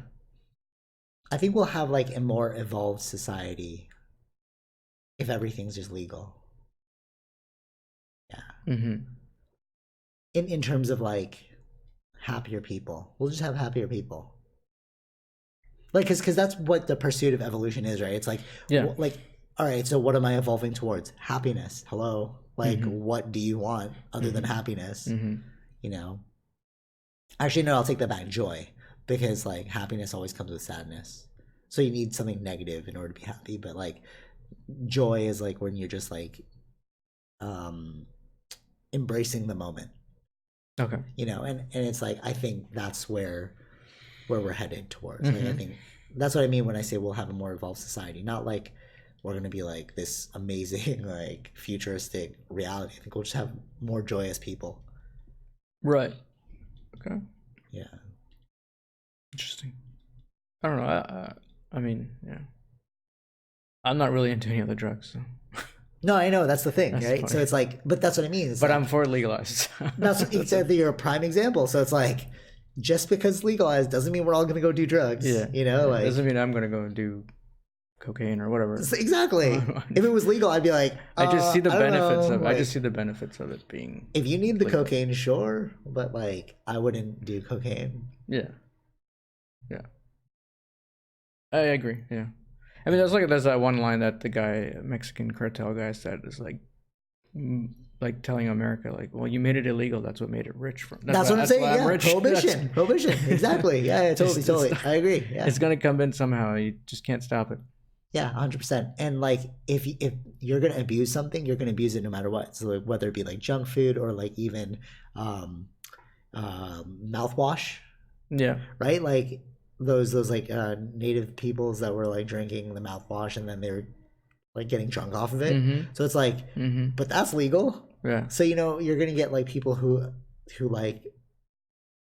I think we'll have like a more evolved society if everything's just legal. Yeah. In terms of like happier people. We'll just have happier people. Like, because that's what the pursuit of evolution is, right? It's like, Yeah. like, all right, so what am I evolving towards? Happiness. Hello. Like, what do you want other than happiness? You know? Actually, no, I'll take that back. Joy. Because, like, happiness always comes with sadness. So you need something negative in order to be happy. But, like, joy is, like, when you're just, like, embracing the moment. Okay. You know? And it's, like, I think that's where we're headed towards. Like, I think that's what I mean when I say we'll have a more evolved society. Not, like, we're going to be, like, this amazing, like, futuristic reality. I think we'll just have more joyous people. Right. Okay. Yeah. Interesting. I don't know. I mean, yeah. I'm not really into any other drugs, so. No, I know that's the thing, That's right? funny. So it's like, but that's what I mean. It's But like, I'm for legalized. that's exactly, you're a prime example. So it's like, just because it's legalized doesn't mean we're all gonna go do drugs. Yeah. You know, like, doesn't mean I'm gonna go and do cocaine or whatever. exactly. If it was legal, I'd be like, I just see the I don't benefits know, of. like, I just see the benefits of it being. if you need the legal. cocaine, sure, but like, I wouldn't do cocaine. Yeah. Yeah. I agree. Yeah. I mean, there's that one line that the guy, Mexican cartel guy, said is like telling America, like, well, you made it illegal. That's what made it rich. That's what I'm saying. Yeah, rich. prohibition. Prohibition. Exactly. Yeah, totally. I agree. Yeah. It's gonna come in somehow. You just can't stop it. Yeah, 100%. And like, if you're gonna abuse something, you're gonna abuse it no matter what. So like, whether it be like junk food or like even mouthwash. Yeah. Right. Like those like native peoples that were like drinking the mouthwash and then they're like getting drunk off of it. So it's like, but that's legal. Yeah. So you know you're gonna get like people who like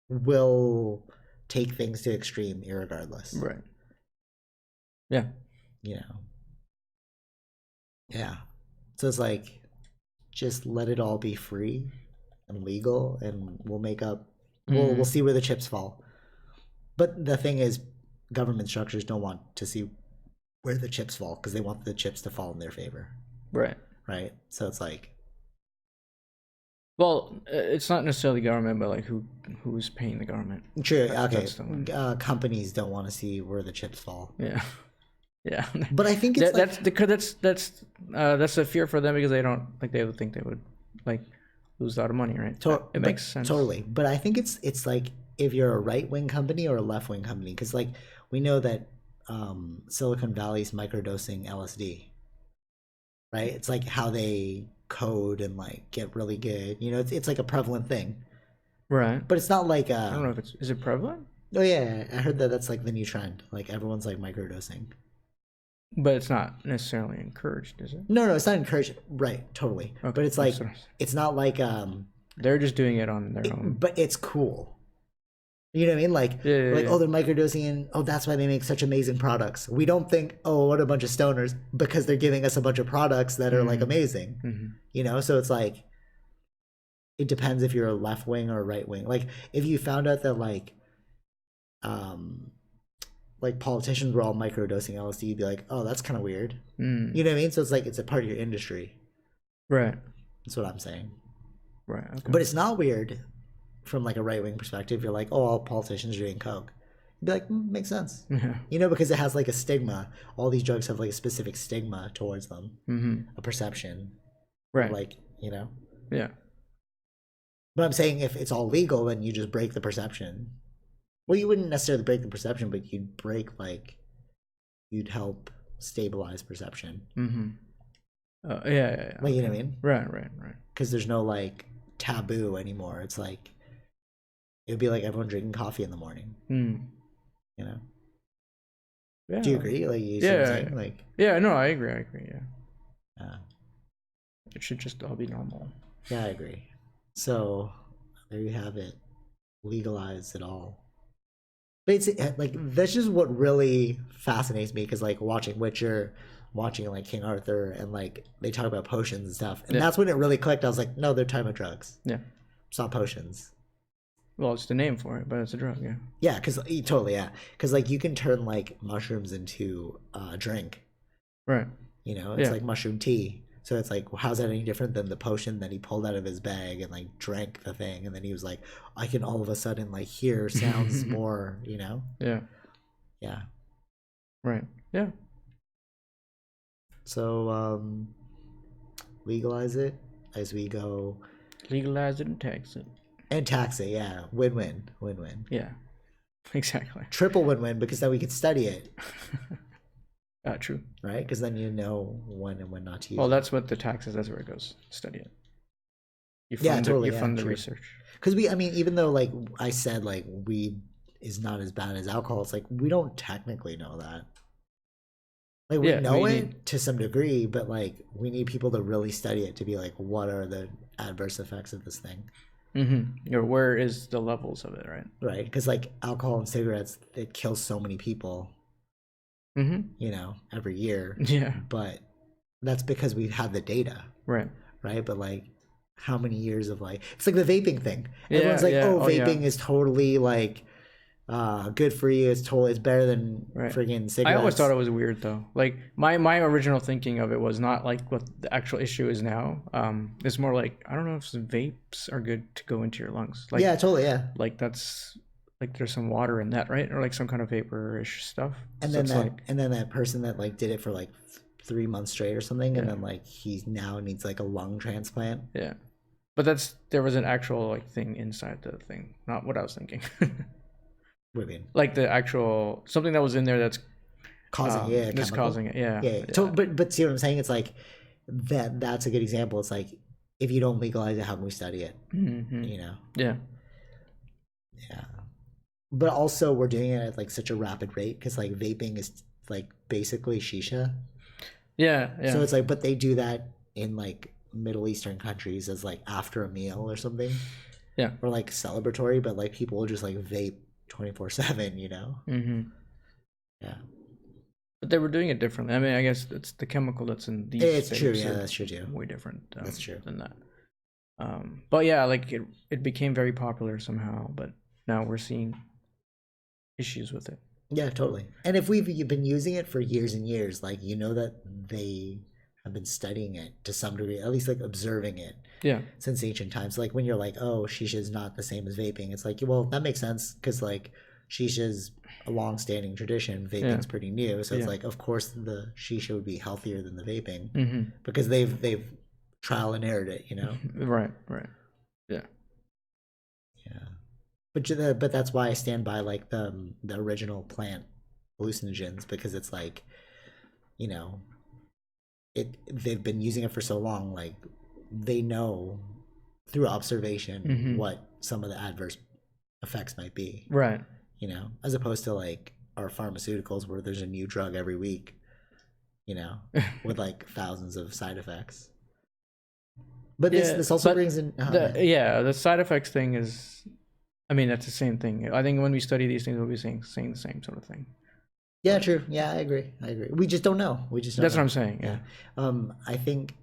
will take things to extreme irregardless. Right. Yeah. You know. Yeah. So it's like, just let it all be free and legal, and we'll make up. We'll see where the chips fall. But the thing is, government structures don't want to see where the chips fall because they want the chips to fall in their favor. Right. Right. So it's like, well, it's not necessarily government, but like who's paying the government. True. Okay. Companies don't want to see where the chips fall. Yeah. Yeah. But I think it's that's a fear for them because they don't like they would think they would like lose a lot of money, right? It makes sense. Totally. But I think it's like if you're a right-wing company or a left-wing company, because like we know that Silicon Valley's microdosing LSD, right? It's like how they code and like get really good. You know, it's like a prevalent thing. Right. But it's not like I don't know if is it prevalent? Oh yeah, I heard that's like the new trend. Like everyone's like microdosing. But it's not necessarily encouraged, is it? No, it's not encouraged. Right, totally. Okay, but it's like it's not like they're just doing it on their own. But it's cool. You know what I mean? Like oh, they're microdosing and oh, that's why they make such amazing products. We don't think, oh, what a bunch of stoners, because they're giving us a bunch of products that are like amazing. You know, so it's like it depends if you're a left wing or a right wing. Like if you found out that like politicians were all microdosing LSD, you'd be like, oh, that's kind of weird. You know what I mean? So it's like it's a part of your industry. Right. That's what I'm saying. Right. Okay. But it's not weird from like a right wing perspective. You're like, oh, all politicians are doing coke. You'd be like, makes sense. Yeah. You know, because it has like a stigma. All these drugs have like a specific stigma towards them, a perception. Right. Like, you know. Yeah. But I'm saying if it's all legal, then you just break the perception. Well, you wouldn't necessarily break the perception, but you'd you'd help stabilize perception. Yeah. Like, you know what I mean? Right. Because there's no like taboo anymore. It's like it would be like everyone drinking coffee in the morning. You know? Yeah. Do you agree? Like, you see what I'm saying? Like, yeah, no, I agree. Yeah. It should just all be normal. Yeah, I agree. So there you have it. Legalize it all. But it's like that's just what really fascinates me, because like watching Witcher, watching like King Arthur, and like they talk about potions and stuff, and that's when it really clicked. I was like, no, they're talking about drugs. Yeah, it's not potions. Well, it's the name for it, but it's a drug. Yeah, because totally, because like you can turn like mushrooms into a drink. Right. You know, it's like mushroom tea. So it's like, how's that any different than the potion that he pulled out of his bag and like drank the thing, and then he was like, I can all of a sudden like hear sounds more, you know? Yeah. Right. Yeah. So legalize it as we go. Legalize it and tax it. And tax it, yeah. Win-win. Win-win. Yeah. Exactly. Triple win-win, because then we could study it. True. Right? Because then you know when and when not to use Well, it. that's what the tax is. That's where it goes. Study it. You fund Yeah, totally. You fund the research. Because I mean, even though like I said, like weed is not as bad as alcohol, it's like we don't technically know that. Like we know it to some degree, but like we need people to really study it to be like, what are the adverse effects of this thing? Mm-hmm. Or where is the levels of it, right? Right, because like alcohol and cigarettes, it kills so many people. Mm-hmm. You know, every year. Yeah. But that's because we've had the data. Right. Right, but like, how many years of like, it's like the vaping thing. Everyone's like, oh, vaping is totally like good for you. It's better than friggin' cigarettes. I always thought it was weird though. Like my original thinking of it was not like what the actual issue is now. It's more like, I don't know if vapes are good to go into your lungs. Like, yeah, totally, yeah. Like that's like there's some water in that, right? Or like some kind of vaporish stuff. And then that person that like did it for like 3 months straight or something, and then like he now needs like a lung transplant. Yeah, but there was an actual like thing inside the thing, not what I was thinking. What do you mean? Like the actual something that was in there that's causing that's causing it. Yeah. So, but see what I'm saying? It's like that's a good example. It's like, if you don't legalize it, how can we study it? Mm-hmm. You know? Yeah. Yeah. But also we're doing it at like such a rapid rate, because like vaping is like basically shisha. Yeah. So it's like, but they do that in like Middle Eastern countries as like after a meal or something. Yeah. Or like celebratory, but like people will just like vape 24/7, you know? Mm-hmm. Yeah. But they were doing it differently. I mean, I guess it's the chemical that's in these. It's true. Yeah, that's true too. Way different. That's true. Than that. But yeah, like it became very popular somehow, but now we're seeing issues with it. Yeah, totally. And if you've been using it for years and years, like, you know that they have been studying it to some degree, at least like observing it. Yeah. Since ancient times. Like when you're like, oh, shisha is not the same as vaping, it's like, well, that makes sense, because like shisha's a long-standing tradition, vaping's pretty new, so it's like, of course the shisha would be healthier than the vaping, because they've trial and errored it, you know? Right. Yeah. But that's why I stand by like the original plant hallucinogens, because it's like, you know, they've been using it for so long, like they know through observation what some of the adverse effects might be. Right. You know, as opposed to like our pharmaceuticals where there's a new drug every week, you know, with like thousands of side effects. But this also brings in the side effects thing is, I mean, that's the same thing. I think when we study these things, we'll be saying the same sort of thing. Yeah, true. Yeah, I agree. We just don't know. That's what I'm saying. Yeah. I think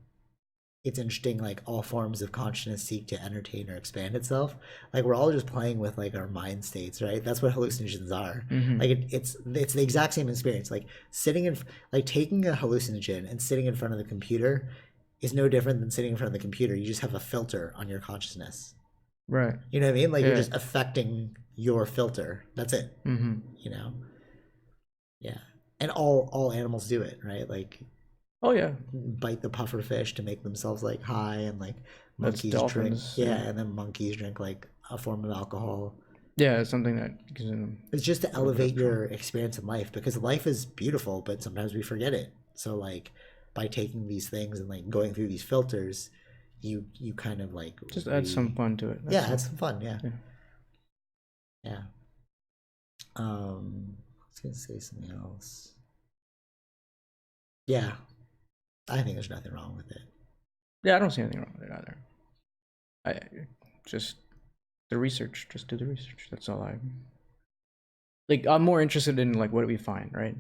it's interesting. Like, all forms of consciousness seek to entertain or expand itself. Like, we're all just playing with like our mind states, right? That's what hallucinations are. Like, it's the exact same experience. Like taking a hallucinogen and sitting in front of the computer is no different than sitting in front of the computer. You just have a filter on your consciousness. Right. You know what I mean? Like, you're just affecting your filter. That's it. You know? Yeah. And all animals do it, right? Like, oh yeah, bite the puffer fish to make themselves like high, and like monkeys drink. And then monkeys drink like a form of alcohol. Yeah, it's something that gives them. It's just to elevate your experience in life, because life is beautiful, but sometimes we forget it. So like, by taking these things and like going through these filters, you kind of like just add some fun to it. Add some fun. Yeah. I was gonna say something else. Yeah, I think there's nothing wrong with it. Yeah, I don't see anything wrong with it either. Just do the research. That's all I'm more interested in like what do we find, right,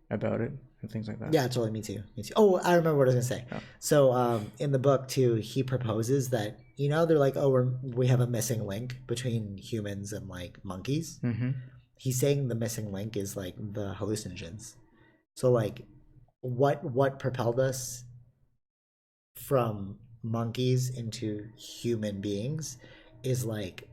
about it and things like that. Yeah, totally. Me too. Oh, I remember what I was gonna say. Oh. So in the book too, he proposes that, you know, they're like, oh, we have a missing link between humans and like monkeys. He's saying the missing link is like the hallucinogens. So like, what propelled us from monkeys into human beings is like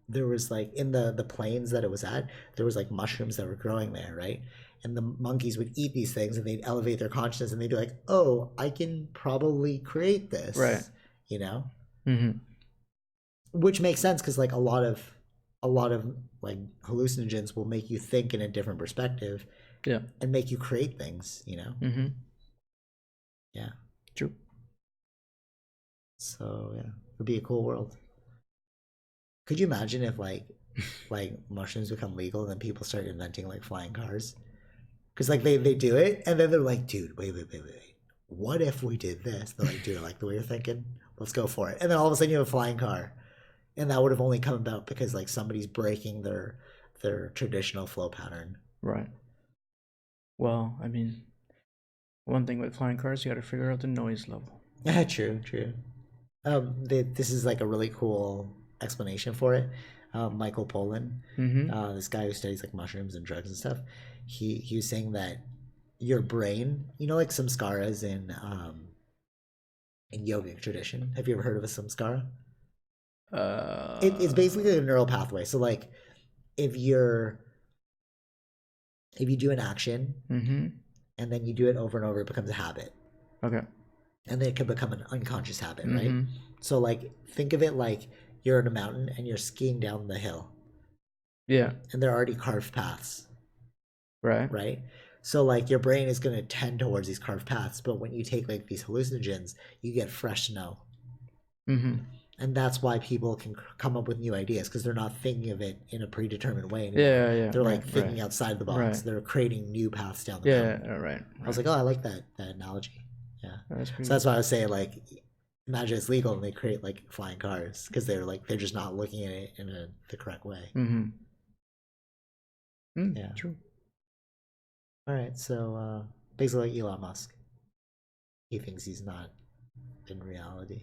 there was like in the plains that it was at, there was like mushrooms that were growing there, right? And the monkeys would eat these things and they'd elevate their consciousness and they'd be like, oh, I can probably create this, Right. you know? Mm-hmm. Which makes sense because like a lot of like hallucinogens will make you think in a different perspective, Yeah, and make you create things, you know? mm-hmm. Yeah. True. So yeah, it'd be a cool world. Could you imagine if like mushrooms become legal and then people start inventing like flying cars? Because like they do it and then they're like, dude, wait. What if we did this? They're like, dude, I like the way you're thinking. Let's go for it. And then all of a sudden you have a flying car. And that would have only come about because like somebody's breaking their traditional flow pattern. Right. Well, I mean, one thing with flying cars, you got to figure out the noise level. Yeah, true. This is like a really cool explanation for it. Michael Pollan, Mm-hmm. this guy who studies like mushrooms and drugs and stuff, he was saying that your brain, you know, like samskaras in yogic tradition. Have you ever heard of a samskara? It's basically a neural pathway. So like if you do an action Mm-hmm. and then you do it over and over, it becomes a habit. Okay. And then it can become an unconscious habit, Mm-hmm. right? So like think of it like you're in a mountain and you're skiing down the hill. Yeah. And there are already carved paths. Right. Right? So like your brain is going to tend towards these carved paths, but when you take like these hallucinogens, you get fresh snow. Mm-hmm. And that's why people can come up with new ideas because they're not thinking of it in a predetermined way anymore. Yeah. They're like right, thinking right. outside the box. Right. They're creating new paths down the Yeah. mountain. Right. I was like, oh, I like that analogy. Yeah. That's So that's why I was saying like, imagine it's legal and they create like flying cars because they're just not looking at it in the correct way. Mm-hmm. Yeah. True. All right. So basically, like Elon Musk, he thinks he's not in reality.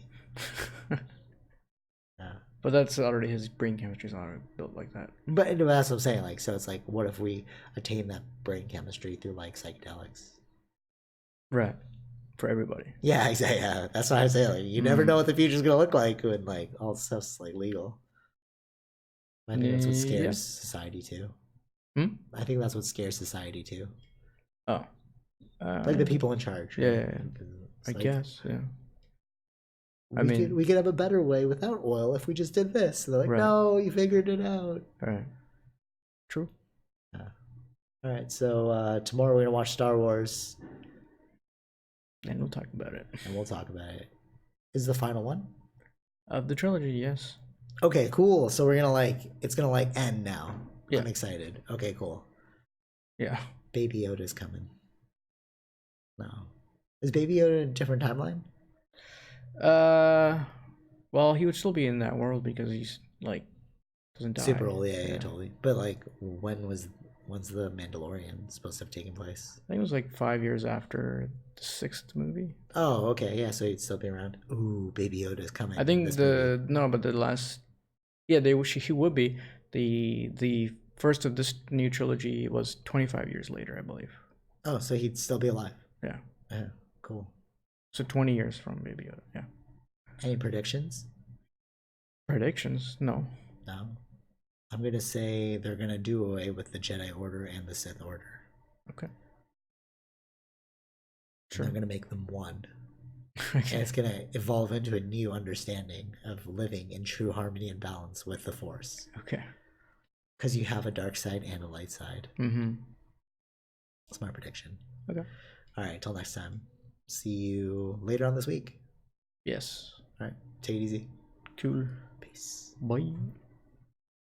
Yeah. But that's already his brain chemistry is already built like that. But that's what I'm saying. Like, so it's like, what if we attain that brain chemistry through like psychedelics? Right. For everybody. Yeah, exactly. Yeah, that's what I say. Like, you never know what the future's gonna look like when like all this stuff's like legal. I think that's what scares society too. I think that's what scares society too. Oh. Like the people in charge. Right? Yeah. I guess. Yeah. We could have a better way without oil if we just did this. So they're like, no, you figured it out. All right. True. Yeah. All right. So tomorrow we're gonna watch Star Wars. And we'll talk about it. And we'll talk about it. Is the final one? Of the trilogy, yes. Okay, cool. So we're gonna it's gonna end now. Yeah. I'm excited. Okay, cool. Yeah. Baby Yoda's coming. No. Is Baby Yoda in a different timeline? Well, he would still be in that world because he's doesn't die. Super old, yeah, totally. But when's the Mandalorian supposed to have taken place? I think it was 5 years after the 6th movie. Oh, okay, yeah. So he'd still be around. Ooh, Baby Yoda's coming. I think the last, yeah, he would be the first of this new trilogy was 25 years later, I believe. Oh, so he'd still be alive. Yeah. Yeah, cool. So 20 years from Baby Yoda. Yeah. Any predictions? Predictions? No. No. I'm gonna say they're gonna do away with the Jedi Order and the Sith Order. Okay. Sure. They're gonna make them one. Okay. And it's gonna evolve into a new understanding of living in true harmony and balance with the Force. Okay. Because you have a dark side and a light side. Mm-hmm. That's my prediction. Okay. All right. Till next time. See you later on this week. Yes. All right. Take it easy. Cool. Peace. Bye.